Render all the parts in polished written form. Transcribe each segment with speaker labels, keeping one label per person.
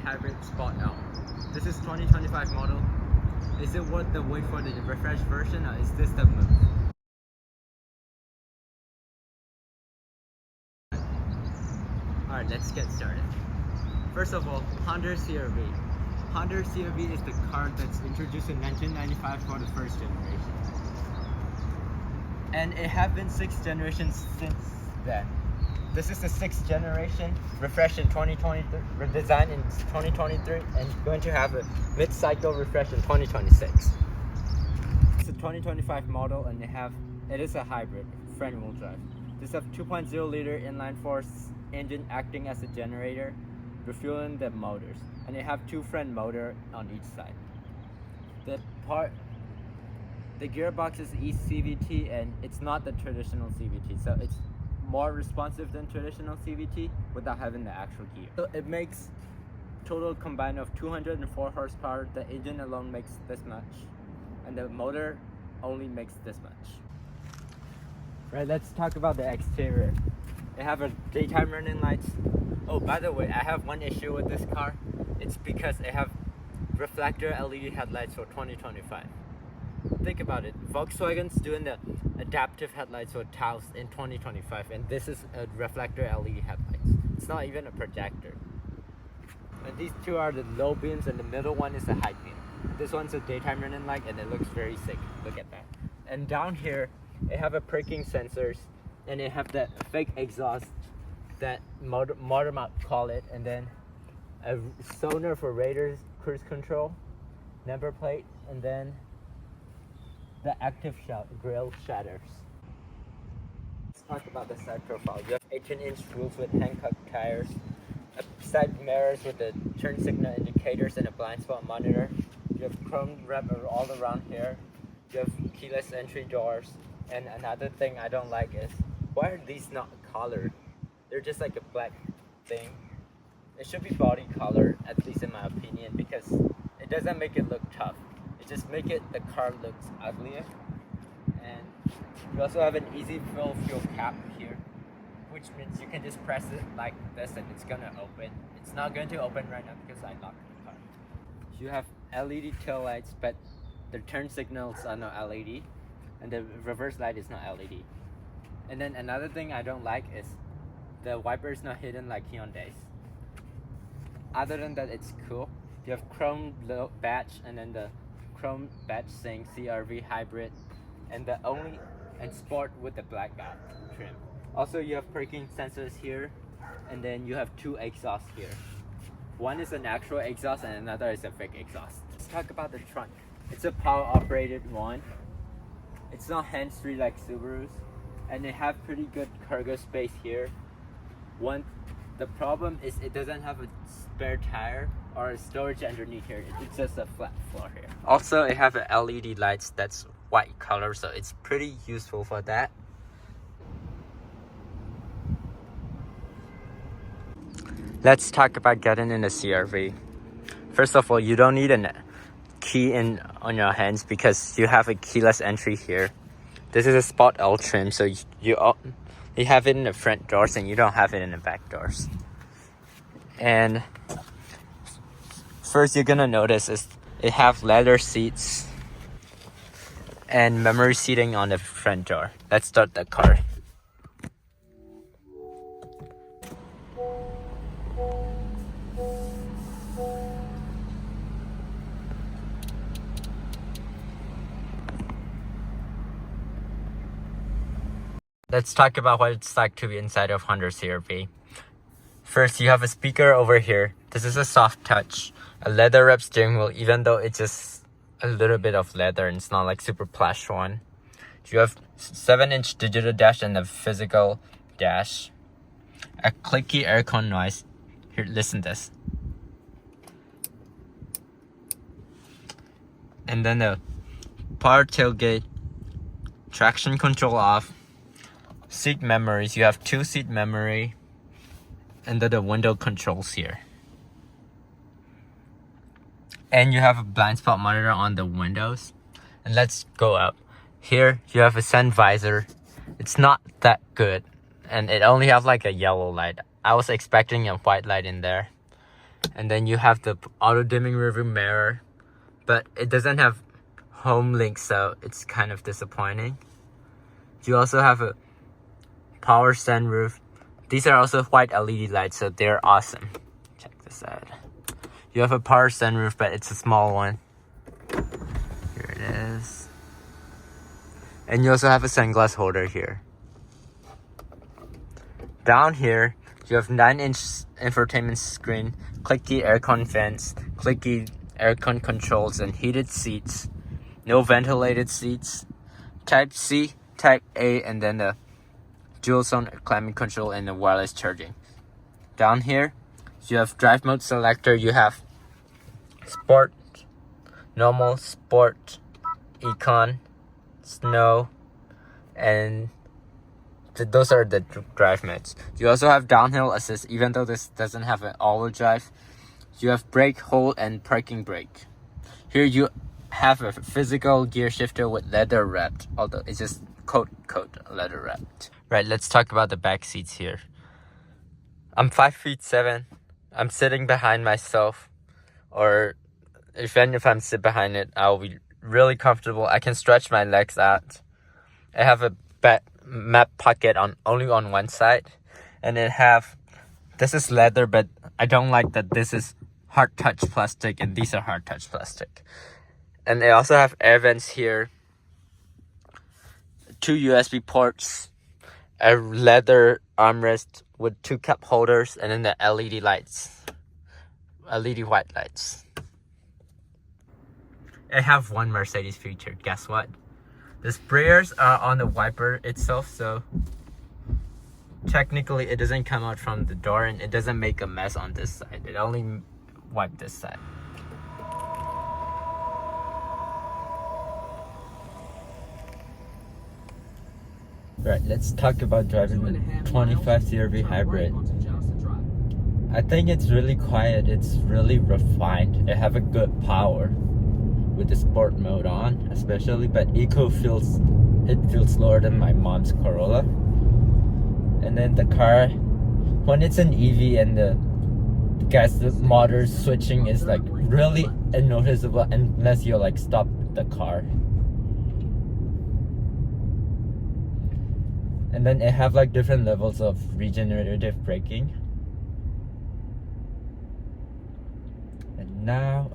Speaker 1: Hybrid Sport L. This is 2025 model. Is it worth the wait for the refreshed version, or is this the move? Alright, let's get started. First of all, Honda CR-V. Honda CR-V is the car that's introduced in 1995 for the first generation. And it have been 6 generations since then. This is the 6th generation, refreshed in 2023, redesigned in 2023, and going to have a mid-cycle refresh in 2026. It's a 2025 model, and it is a hybrid, front-wheel drive. This has a 2.0-liter inline-4 engine acting as a generator, refueling the motors, and it have 2 front motor on each side. The gearbox is eCVT, and it's not the traditional CVT, so it's more responsive than traditional CVT without having the actual gear. So it makes total combined of 204 horsepower. The engine alone makes this much, and the motor only makes this much. Right, let's talk about the exterior. It have a daytime running lights. Oh, by the way, I have one issue with this car. It's because it have reflector LED headlights for 2025. Think about it. Volkswagen's doing the adaptive headlights for Taos in 2025, and this is a reflector LED headlights. It's not even a projector. And these two are the low beams, and the middle one is the high beam. This one's a daytime running light, and it looks very sick. Look at that. And down here, it have a braking sensors, and it have that fake exhaust that motor mount call it, and then a sonar for radars, cruise control, number plate, and then the active grille shutters. Let's talk about the side profile. You have 18-inch wheels with Hankook tires, side mirrors with the turn signal indicators, and a blind spot monitor. You have chrome wrap all around here. You have keyless entry doors. And another thing I don't like is, why are these not colored? They're just like a black thing. It should be body color, at least in my opinion, because it doesn't make it look tough. Just make the car looks uglier. And you also have an easy fill fuel cap here, which means you can just press it like this and it's gonna open. It's not going to open right now because I locked the car. You have LED tail lights, but the turn signals are not LED, and the reverse light is not LED. And then another thing I don't like is the wiper is not hidden like Hyundai's. Other than that, it's cool. You have chrome badge, and then the chrome badge saying CR-V hybrid, and sport with the black trim. Also, you have braking sensors here, and then you have 2 exhausts here. One is an actual exhaust, and another is a fake exhaust. Let's talk about the trunk. It's a power operated one. It's not hands-free like Subaru's, and they have pretty good cargo space here. The problem is it doesn't have a spare tire or a storage underneath here. It's just a flat floor here. Also, it have a LED lights that's white color, so it's pretty useful for that. Let's talk about getting in the CR-V. First of all, you don't need a key on your hands because you have a keyless entry here. This is a Sport L trim, so you have it in the front doors and you don't have it in the back doors. And first you're gonna notice is it have leather seats and memory seating on the front door. Let's start the car. Let's talk about what it's like to be inside of Honda CR-V. First, you have a speaker over here. This is a soft touch, a leather wrap steering wheel, even though it's just a little bit of leather and it's not like super plush one. You have 7-inch digital dash and a physical dash. A clicky aircon noise. Here, listen to this. And then the power tailgate, traction control off, seat memories. You have 2 seat memory, and then the window controls here. And you have a blind spot monitor on the windows. And let's go up. Here you have a sun visor. It's not that good, and it only has like a yellow light. I was expecting a white light in there. And then you have the auto dimming rearview mirror, but it doesn't have home link, so it's kind of disappointing. You also have a power sunroof. These are also white LED lights, so they're awesome. Check this out. You have a power sunroof, but it's a small one. Here it is. And you also have a sunglass holder here. Down here, you have 9-inch infotainment screen, clicky aircon vents, clicky aircon controls, and heated seats. No ventilated seats. Type C, Type A, and then the dual zone climate control and the wireless charging. Down here, you have drive mode selector. You have sport, normal, sport, econ, snow, and those are the drive modes. You also have downhill assist, even though this doesn't have an all-wheel drive. You have brake, hold, and parking brake. Here you have a physical gear shifter with leather wrapped, although it's just coat leather wrapped. Right, let's talk about the back seats here. I'm 5'7". I'm sitting behind myself, or even if I'm sit behind it, I'll be really comfortable. I can stretch my legs out. I have a map pocket only on one side, and this is leather, but I don't like that this is hard touch plastic and these are hard touch plastic. And they also have air vents here, 2 USB ports, a leather armrest with 2 cup holders, and then the LED lights, LED white lights. I have one Mercedes feature. Guess what? The sprayers are on the wiper itself, so technically it doesn't come out from the door and it doesn't make a mess on this side. It only wiped this side. Right, let's talk about driving the 25 CR-V hybrid. I think it's really quiet. It's really refined. It have a good power with the sport mode on, especially, but eco feels slower than my mom's Corolla. And then the car, when it's an EV and the motor switching is like really unnoticeable unless you like stop the car. And then it have like different levels of regenerative braking. And now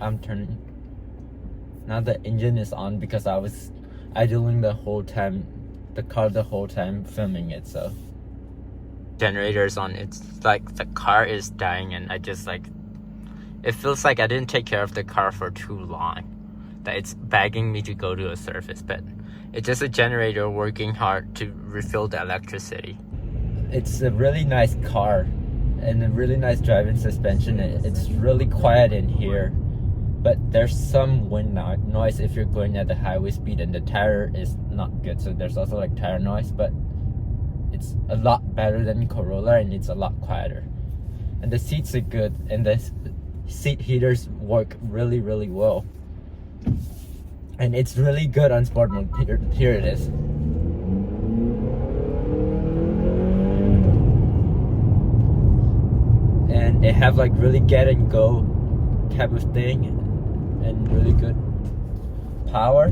Speaker 1: the engine is on because I was idling the car the whole time filming it, so. Generator's on. It's like the car is dying and I just like, it feels like I didn't take care of the car for too long, that it's begging me to go to a service, but it's just a generator working hard to refill the electricity. It's a really nice car and a really nice driving suspension. It's really quiet in here, but there's some wind noise if you're going at the highway speed, and the tire is not good, so there's also like tire noise, but it's a lot better than Corolla and it's a lot quieter. And the seats are good and the seat heaters work really, really well. And it's really good on sport mode. Here it is. And it have like really get and go type of thing and really good power.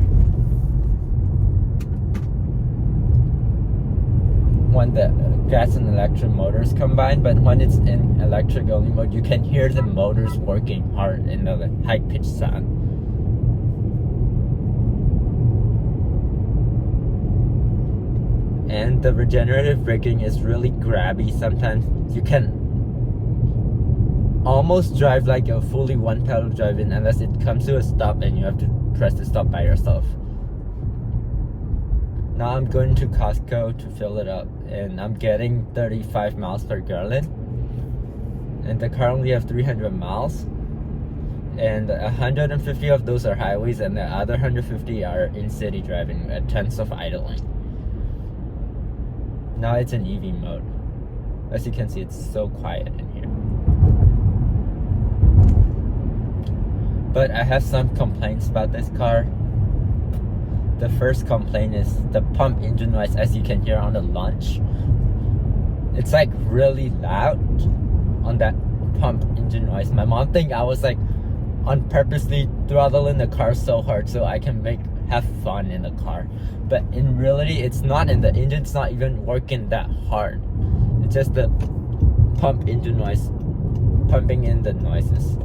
Speaker 1: When the gas and electric motors combine, but when it's in electric only mode, you can hear the motors working hard in the high pitched sound. And the regenerative braking is really grabby. Sometimes you can almost drive like a fully one pedal driving unless it comes to a stop and you have to press the stop by yourself. Now I'm going to Costco to fill it up and I'm getting 35 miles per gallon. And I currently have 300 miles. And 150 of those are highways and the other 150 are in city driving at tons of idling. Now it's in EV mode. As you can see, it's so quiet in here. But I have some complaints about this car. The first complaint is the pump engine noise, as you can hear on the launch. It's like really loud on that pump engine noise. My mom think I was like on purposely throttling the car so hard so I can have fun in the car. But in reality, it's not, and the engine's not even working that hard. It's just the pump engine noise, pumping in the noises.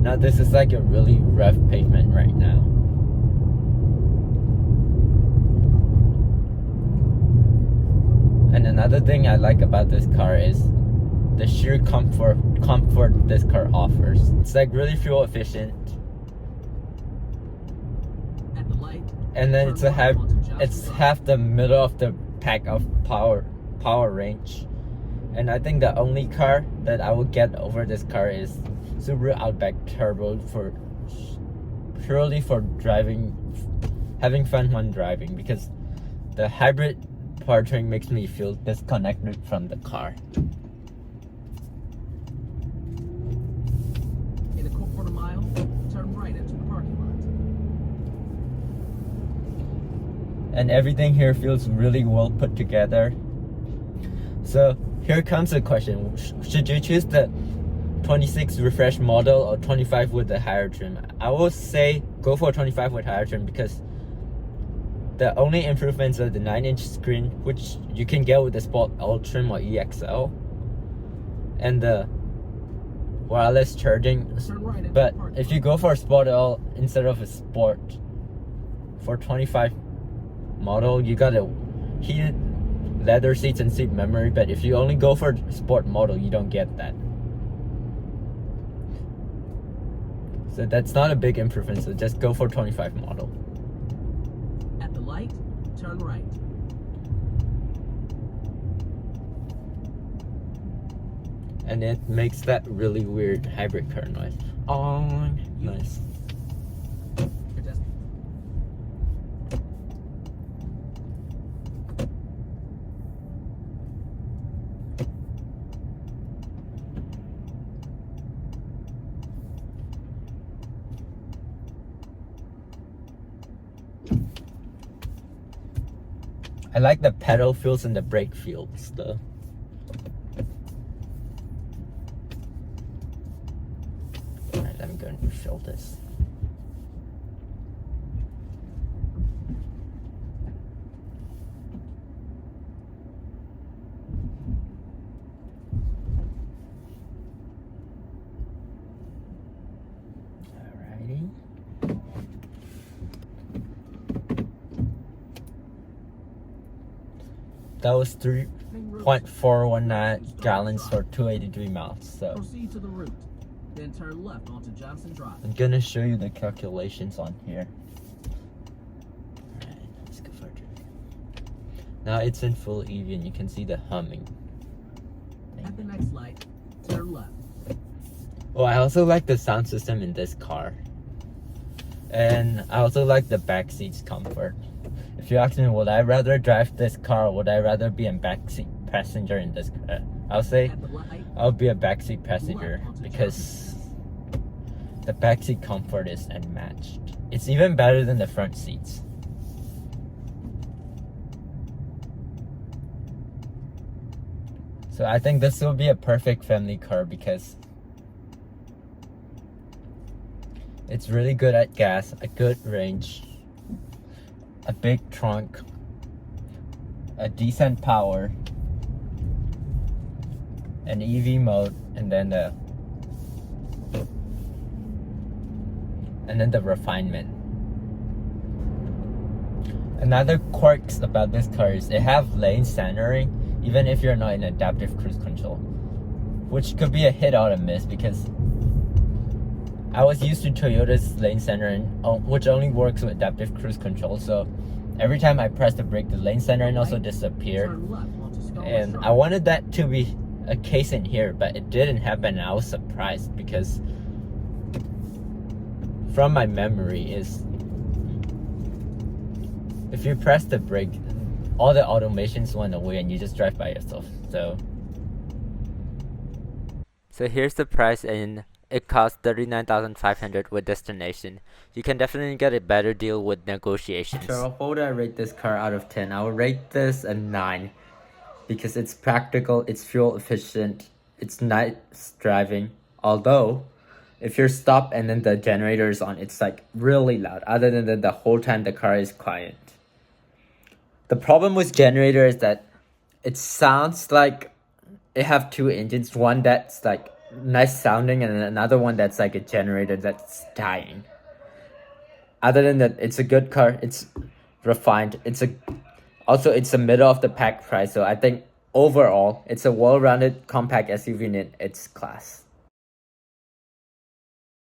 Speaker 1: Now this is like a really rough pavement right now. And another thing I like about this car is the sheer comfort this car offers. It's like really fuel efficient.
Speaker 2: At the light,
Speaker 1: and then it's half the middle of the pack of power range. And I think the only car that I would get over this car is Subaru Outback Turbo purely for driving, having fun when driving, because the hybrid powertrain makes me feel disconnected from the car.
Speaker 2: In a quarter mile, turn right into the parking lot.
Speaker 1: And everything here feels really well put together. So here comes the question: should you choose the 26 refresh model or 25 with the higher trim? I will say go for 25 with higher trim, because the only improvements are the 9-inch screen, which you can get with the Sport All trim or EXL, and the wireless charging. But if you go for a Sport All instead of a Sport for 25 model, you got a heated leather seats and seat memory. But if you only go for Sport model, you don't get that. So that's not a big improvement, so just go for 25 model.
Speaker 2: At the light, turn right.
Speaker 1: And it makes that really weird hybrid car noise. Oh, nice. I like the pedal feels and the brake feels though. Alright, I'm going to show this. Alrighty. That was 3.419 gallons for 283 miles. So
Speaker 2: proceed to the route, then turn left onto Johnson Drive.
Speaker 1: I'm gonna show you the calculations on here. Alright, let's go for a drive. Now it's in full EV and you can see the humming.
Speaker 2: At the next light, turn left.
Speaker 1: Oh, I also like the sound system in this car. And I also like the back seats comfort. If you ask me, would I rather drive this car or would I rather be a backseat passenger in this car? I'll say I'll be a backseat passenger, because the backseat comfort is unmatched. It's even better than the front seats. So I think this will be a perfect family car because it's really good at gas, a good range, a big trunk, a decent power, an EV mode, and then the refinement. Another quirks about this car is it have lane centering even if you're not in adaptive cruise control, which could be a hit or a miss, because I was used to Toyota's lane centering, which only works with adaptive cruise control. So every time I press the brake, the lane centering also disappeared. And I wanted that to be a case in here, but it didn't happen. And I was surprised because from my memory is if you press the brake, all the automations went away and you just drive by yourself. So here's the price in it costs $39,500 with destination. You can definitely get a better deal with negotiations. So how would I rate this car out of 10? I would rate this a 9 because it's practical, it's fuel efficient, it's nice driving. Although, if you're stopped and then the generator is on, it's like really loud. Other than that, the whole time the car is quiet. The problem with generator is that it sounds like it have two engines. One that's like nice sounding and another one that's like a generator that's dying. Other than that, it's a good car. It's refined. It's a middle of the pack price. So I think overall, it's a well-rounded compact SUV in its class.